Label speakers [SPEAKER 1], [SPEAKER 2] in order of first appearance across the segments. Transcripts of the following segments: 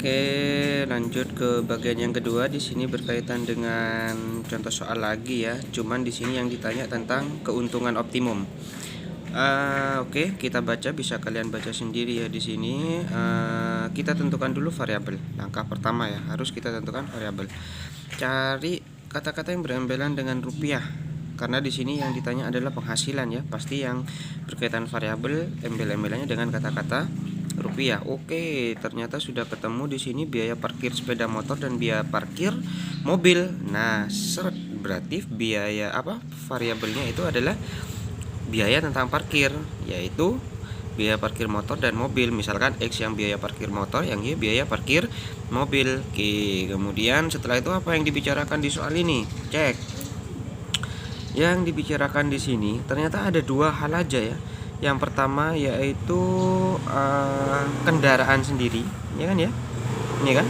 [SPEAKER 1] Oke, lanjut ke bagian yang kedua. Di sini berkaitan dengan contoh soal lagi ya. Cuman di sini yang ditanya tentang keuntungan optimum. Oke, kita baca, bisa kalian baca sendiri ya di sini. Kita tentukan dulu variabel. Langkah pertama ya, harus kita tentukan variabel. Cari kata-kata yang berembelan dengan rupiah. Karena di sini yang ditanya adalah penghasilan ya. Pasti yang berkaitan variabel embel-embelannya dengan kata-kata rupiah. Oke, ternyata sudah ketemu di sini biaya parkir sepeda motor dan biaya parkir mobil. Nah, seret, berarti biaya apa? Variabelnya itu adalah biaya tentang parkir, yaitu biaya parkir motor dan mobil. Misalkan X yang biaya parkir motor, yang Y biaya parkir mobil. Oke, kemudian setelah itu apa yang dibicarakan di soal ini? Cek. Yang dibicarakan di sini ternyata ada dua hal aja ya. Yang pertama yaitu kendaraan sendiri, ya kan ya? Ini kan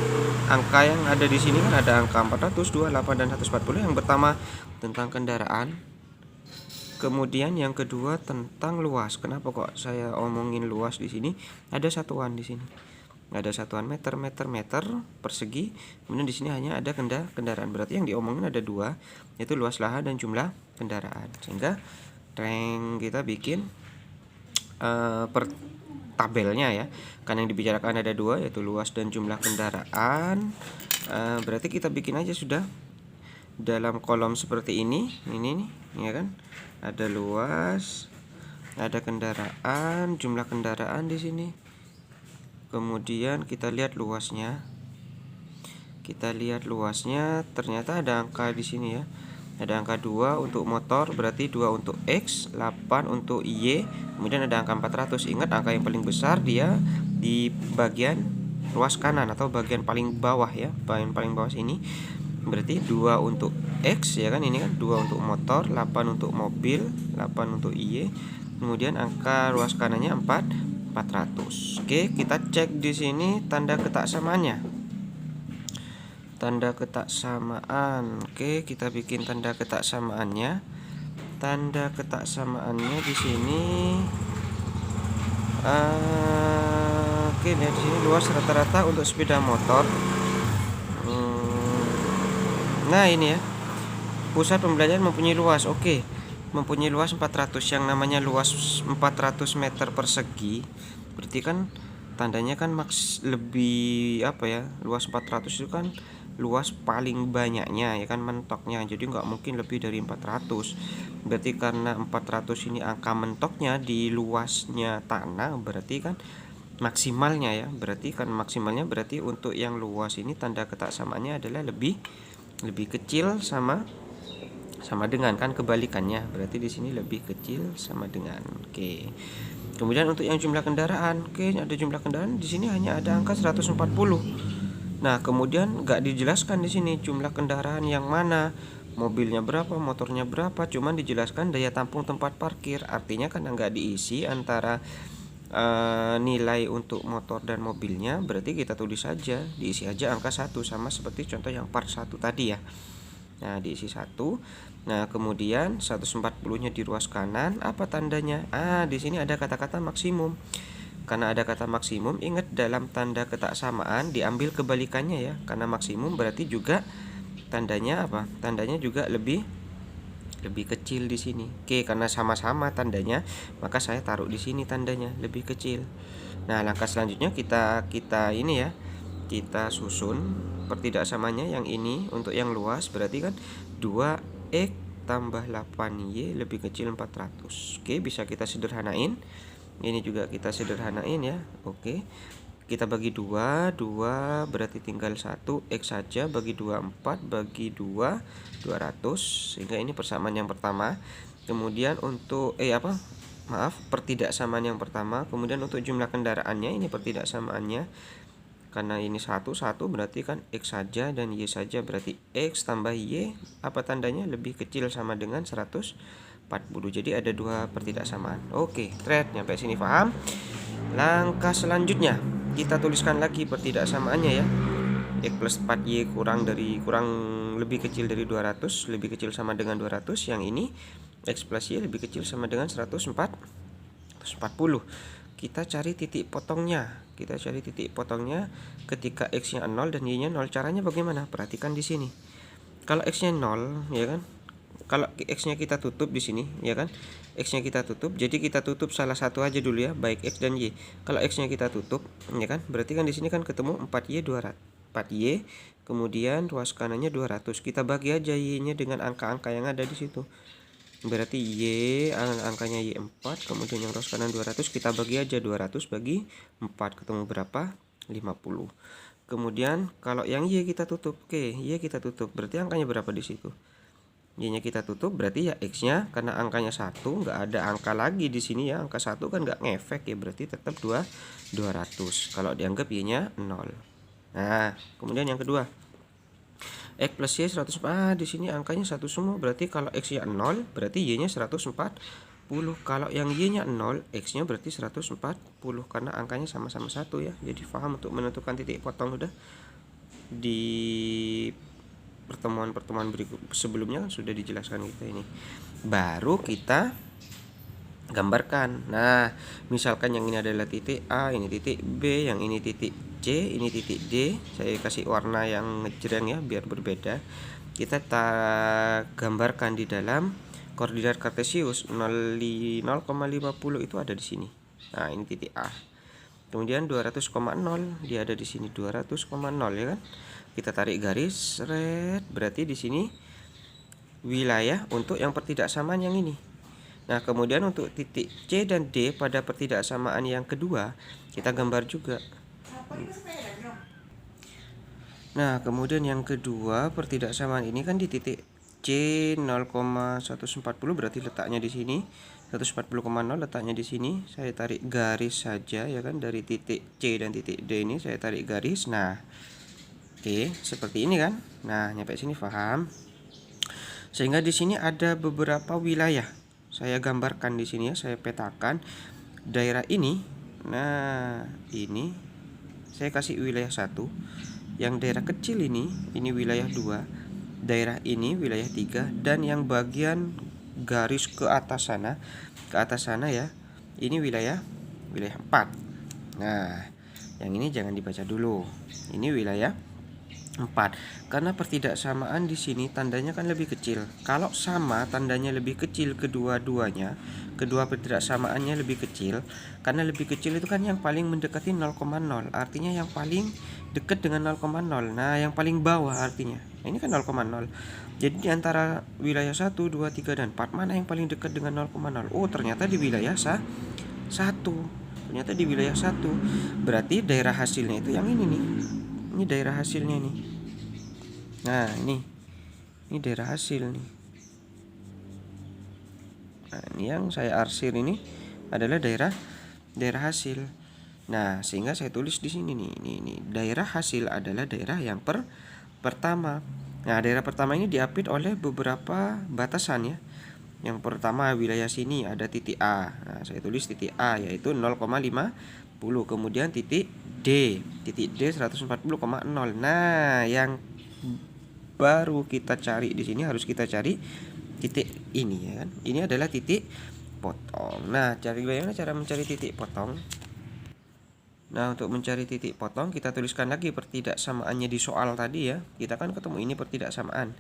[SPEAKER 1] angka yang ada di sini kan ada angka 400, 28 dan 140. Yang pertama tentang kendaraan. Kemudian yang kedua tentang luas. Kenapa kok saya omongin luas di sini? Ada satuan di sini. Ada satuan meter persegi. Kemudian di sini hanya ada kendaraan. Berarti yang diomongin ada dua, yaitu luas lahan dan jumlah kendaraan. Sehingga kita bikin per tabelnya ya. Karena yang dibicarakan ada dua, yaitu luas dan jumlah kendaraan. Berarti kita bikin aja sudah dalam kolom seperti ini nih, ya kan? Ada luas, ada kendaraan, jumlah kendaraan di sini. Kemudian kita lihat luasnya. Ternyata ada angka di sini ya. Ada angka 2 untuk motor, berarti 2 untuk X, 8 untuk Y. Kemudian ada angka 400. Ingat, angka yang paling besar dia di bagian luas kanan atau bagian paling bawah ya. Bagian paling bawah sini. Berarti 2 untuk X ya kan, ini kan 2 untuk motor, 8 untuk mobil, 8 untuk Y. Kemudian angka luas kanannya 400. Oke, kita cek di sini tanda ketaksamaannya. Tanda ketaksamaan. Oke, kita bikin tanda ketaksamaannya. Tanda ketaksamaannya di sini oke, lihat di sini luas rata-rata untuk sepeda motor. Nah, ini ya. Pusat pembelajaran mempunyai luas. Oke. Mempunyai luas 400. Yang namanya luas 400 meter persegi. Berarti kan tandanya kan lebih apa ya? Luas 400 itu kan luas paling banyaknya ya kan, mentoknya. Jadi nggak mungkin lebih dari 400. Berarti karena 400 ini angka mentoknya di luasnya tanah, berarti kan maksimalnya ya. Berarti kan maksimalnya berarti untuk yang luas ini tanda ketaksamaannya adalah lebih kecil sama dengan kan, kebalikannya. Berarti di sini lebih kecil sama dengan. Oke. Kemudian untuk yang jumlah kendaraan, oke, ada jumlah kendaraan di sini hanya ada angka 140. Nah, kemudian nggak dijelaskan di sini jumlah kendaraan yang mana, mobilnya berapa, motornya berapa, cuman dijelaskan daya tampung tempat parkir. Artinya kan nggak diisi antara nilai untuk motor dan mobilnya. Berarti kita tulis saja, diisi aja angka 1, sama seperti contoh yang part 1 tadi ya. Nah, diisi 1. Nah, kemudian 140-nya di ruas kanan, apa tandanya? Di sini ada kata-kata maksimum. Karena ada kata maksimum, ingat dalam tanda ketaksamaan diambil kebalikannya ya. Karena maksimum berarti juga tandanya apa? Tandanya juga lebih kecil di sini. Oke, karena sama-sama tandanya, maka saya taruh di sini tandanya lebih kecil. Nah, langkah selanjutnya kita ini ya. Kita susun pertidaksamanya yang ini untuk yang luas, berarti kan 2X tambah 8Y lebih kecil 400. Oke, bisa kita sederhanain. Ini juga kita sederhanain ya. Oke. Kita bagi 2 berarti tinggal 1 X saja, bagi 2 4, bagi 2 200. Sehingga ini persamaan yang pertama. Kemudian untuk pertidaksamaan yang pertama. Kemudian untuk jumlah kendaraannya, ini pertidaksamaannya. Karena ini 1 berarti kan X saja dan Y saja, berarti X tambah Y apa tandanya, lebih kecil sama dengan 140. Jadi ada dua pertidaksamaan. Oke, nyampe sini paham? Langkah selanjutnya kita tuliskan lagi pertidaksamaannya ya. X plus 4Y kurang lebih kecil dari 200, lebih kecil sama dengan 200. Yang ini X plus Y lebih kecil sama dengan 140. kita cari titik potongnya. Kita cari titik potongnya ketika X-nya 0 dan Y-nya 0. Caranya bagaimana? Perhatikan di sini. Kalau X-nya 0, ya kan? Kalau X-nya kita tutup di sini, ya kan? X-nya kita tutup, jadi kita tutup salah satu aja dulu ya, baik X dan Y. Kalau X-nya kita tutup, ya kan? Berarti kan di sini kan ketemu 4Y 200. 4Y, kemudian ruas kanannya 200. Kita bagi aja Y-nya dengan angka-angka yang ada di situ. Berarti Y angkanya Y 4, kemudian yang ruas kanan 200, kita bagi aja 200 bagi 4, ketemu berapa? 50. Kemudian kalau yang Y kita tutup, oke, Y kita tutup, berarti angkanya berapa di situ? Y-nya kita tutup, berarti ya X-nya karena angkanya 1, nggak ada angka lagi di sini ya, angka 1 kan nggak ngefek ya, berarti tetap 200 kalau dianggap Y-nya 0. Nah, kemudian yang kedua, X plus Y 100. Di sini angkanya 1 semua, berarti kalau X-nya 0, berarti Y-nya 140. Kalau yang Y-nya 0, X-nya berarti 140 karena angkanya sama-sama 1 ya. Jadi paham untuk menentukan titik potong udah. Di pertemuan-pertemuan berikut sebelumnya kan sudah dijelaskan kita ini. Baru kita gambarkan. Nah, misalkan yang ini adalah titik A, ini titik B, yang ini titik C, ini titik D. Saya kasih warna yang ngejreng ya biar berbeda. Kita gambarkan di dalam koordinat kartesius 0,50 itu ada di sini. Nah, ini titik A. Kemudian 200,0 dia ada di sini 200,0 ya kan. Kita tarik garis, red, berarti di sini wilayah untuk yang pertidaksamaan yang ini. Nah, kemudian untuk titik C dan D pada pertidaksamaan yang kedua, kita gambar juga. Nah, kemudian yang kedua pertidaksamaan ini kan di titik C 0,140, berarti letaknya di sini. 140,0 letaknya di sini. Saya tarik garis saja ya kan, dari titik C dan titik D ini saya tarik garis. Nah, oke, seperti ini kan. Nah, nyampe sini paham? Sehingga di sini ada beberapa wilayah. Saya gambarkan di sini ya, saya petakan daerah ini. Nah, ini saya kasih wilayah 1. Yang daerah kecil ini wilayah 2. Daerah ini wilayah 3, dan yang bagian garis ke atas sana ya, ini wilayah 4. Nah, yang ini jangan dibaca dulu. Ini wilayah 4. Karena pertidaksamaan di sini tandanya kan lebih kecil. Kalau sama tandanya lebih kecil kedua-duanya, kedua pertidaksamaannya lebih kecil. Karena lebih kecil itu kan yang paling mendekati 0,0. Artinya yang paling dekat dengan 0,0. Nah, yang paling bawah artinya. Nah, ini kan 0,0. Jadi di antara wilayah 1, 2, 3 dan 4 mana yang paling dekat dengan 0,0? Oh, ternyata di wilayah 1. Ternyata di wilayah 1. Berarti daerah hasilnya itu yang ini nih. Ini daerah hasilnya nih. Nah, ini daerah hasil nih. Nah, ini yang saya arsir ini adalah daerah hasil. Nah, sehingga saya tulis di sini nih. Ini daerah hasil adalah daerah yang pertama. Nah, daerah pertama ini diapit oleh beberapa batasan ya. Yang pertama wilayah sini ada titik A. Nah, saya tulis titik A yaitu 0,50. Kemudian titik D 140,0. Nah, yang baru kita cari di sini harus kita cari titik ini ya kan. Ini adalah titik potong. Nah, bagaimana cara mencari titik potong? Nah, untuk mencari titik potong kita tuliskan lagi pertidaksamaannya di soal tadi ya. Kita kan ketemu ini pertidaksamaan.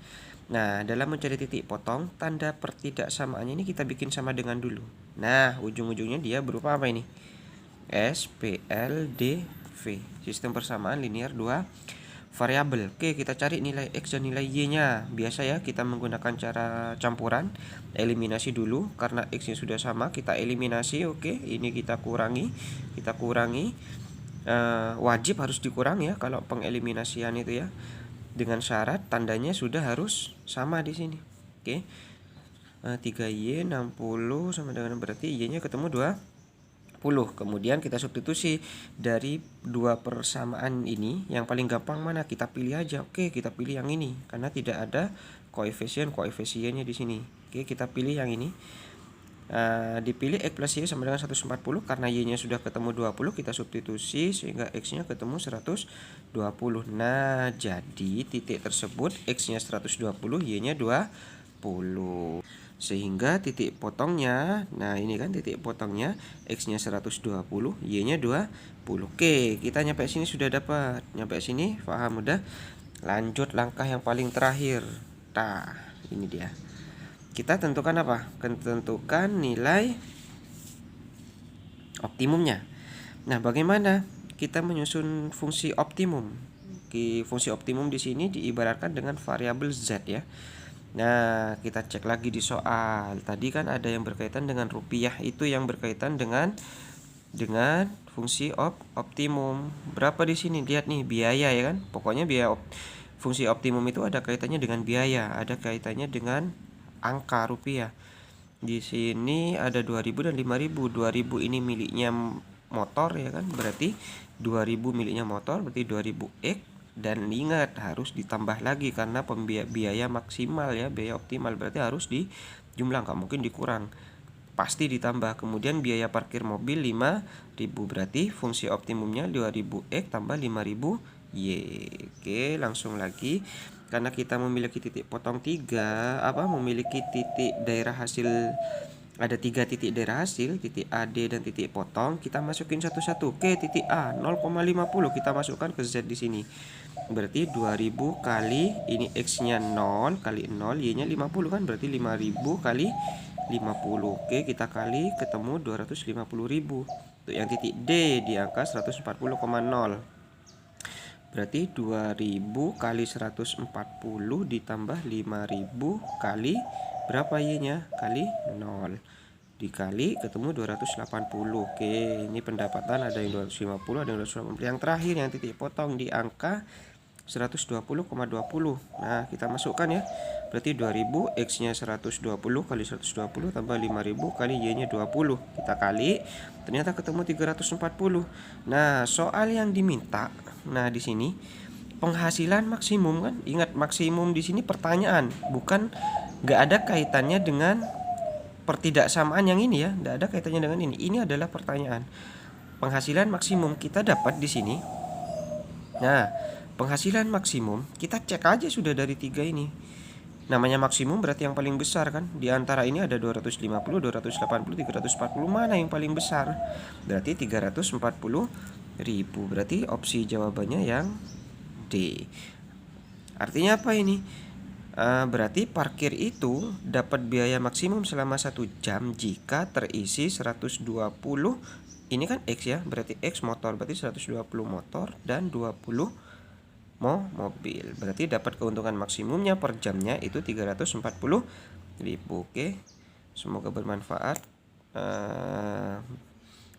[SPEAKER 1] Nah, dalam mencari titik potong, tanda pertidaksamaannya ini kita bikin sama dengan dulu. Nah, ujung-ujungnya dia berupa apa ini? S, P, L, D, V. Sistem persamaan linear 2 variabel. Oke, kita cari nilai X dan nilai Y-nya. Biasa ya, kita menggunakan cara campuran. Eliminasi dulu, karena X-nya sudah sama, kita eliminasi. Oke, ini kita kurangi. Wajib harus dikurangi ya kalau pengeliminasian itu ya. Dengan syarat tandanya sudah harus sama di sini. Oke. 3Y 60 sama dengan, berarti Y-nya ketemu 20. Kemudian kita substitusi dari dua persamaan ini, yang paling gampang mana? Kita pilih aja. Oke, kita pilih yang ini karena tidak ada koefisiennya di sini. Oke, kita pilih yang ini. Dipilih X plus Y sama dengan 140 karena Y-nya sudah ketemu 20, kita substitusi sehingga X-nya ketemu 120. Nah, jadi titik tersebut X-nya 120, Y-nya 20. Sehingga titik potongnya, nah ini kan titik potongnya, X-nya 120, Y-nya 20. Oke, kita nyampe sini sudah dapat. Nyampe sini paham udah. Lanjut langkah yang paling terakhir. Nah, ini dia. Kita tentukan apa? Tentukan nilai optimumnya. Nah, bagaimana kita menyusun fungsi optimum? Fungsi optimum di sini diibaratkan dengan variabel Z ya. Nah, kita cek lagi di soal. Tadi kan ada yang berkaitan dengan rupiah, itu yang berkaitan dengan fungsi optimum. Berapa di sini? Lihat nih, biaya ya kan? Pokoknya fungsi optimum itu ada kaitannya dengan biaya, ada kaitannya dengan angka rupiah. Di sini ada 2000 dan 5000. 2000 ini miliknya motor ya kan? Berarti 2000 miliknya motor, berarti 2000 X. Dan ingat harus ditambah lagi karena biaya maksimal ya, biaya optimal berarti harus dijumlah, nggak mungkin dikurang, pasti ditambah. Kemudian biaya parkir mobil 5000, berarti fungsi optimumnya 2000 X tambah 5000 Y. Oke, langsung lagi. Karena kita memiliki titik potong 3, memiliki titik daerah hasil, ada 3 titik daerah hasil, titik A, D, dan titik potong. Kita masukin satu-satu. Oke, titik A 0,50 kita masukkan ke Z di sini. Berarti 2000 kali ini X-nya 0 kali 0, Y-nya 50 kan, berarti 5000 kali 50. Oke, kita kali ketemu 250.000. Untuk yang titik D di angka 140,0. Berarti 2000 kali 140 ditambah 5000 kali berapa Y-nya? Kali 0. Dikali ketemu 280. Oke, ini pendapatan ada yang 250, ada yang 280. Yang terakhir yang titik potong di angka 120,20. Nah, kita masukkan ya. Berarti 2000 X-nya 120 kali 120 tambah 5000 kali Y-nya 20. Kita kali, ternyata ketemu 340. Nah, soal yang diminta, nah di sini penghasilan maksimum kan. Ingat, maksimum di sini pertanyaan, bukan, nggak ada kaitannya dengan pertidaksamaan yang ini ya, nggak ada kaitannya dengan ini. Ini adalah pertanyaan. Penghasilan maksimum kita dapat di sini. Nah, penghasilan maksimum kita cek aja sudah dari 3 ini. Namanya maksimum berarti yang paling besar kan. Di antara ini ada 250, 280, 340. Mana yang paling besar? Berarti 340.000. Berarti opsi jawabannya yang D. Artinya apa ini? Berarti parkir itu dapat biaya maksimum selama 1 jam jika terisi 120. Ini kan X ya, berarti X motor, berarti 120 motor dan 20 mobil. Berarti dapat keuntungan maksimumnya per jamnya itu 340.000. Oke, semoga bermanfaat.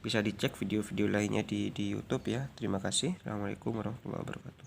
[SPEAKER 1] Bisa dicek video-video lainnya di YouTube ya. Terima kasih. Assalamualaikum warahmatullahi wabarakatuh.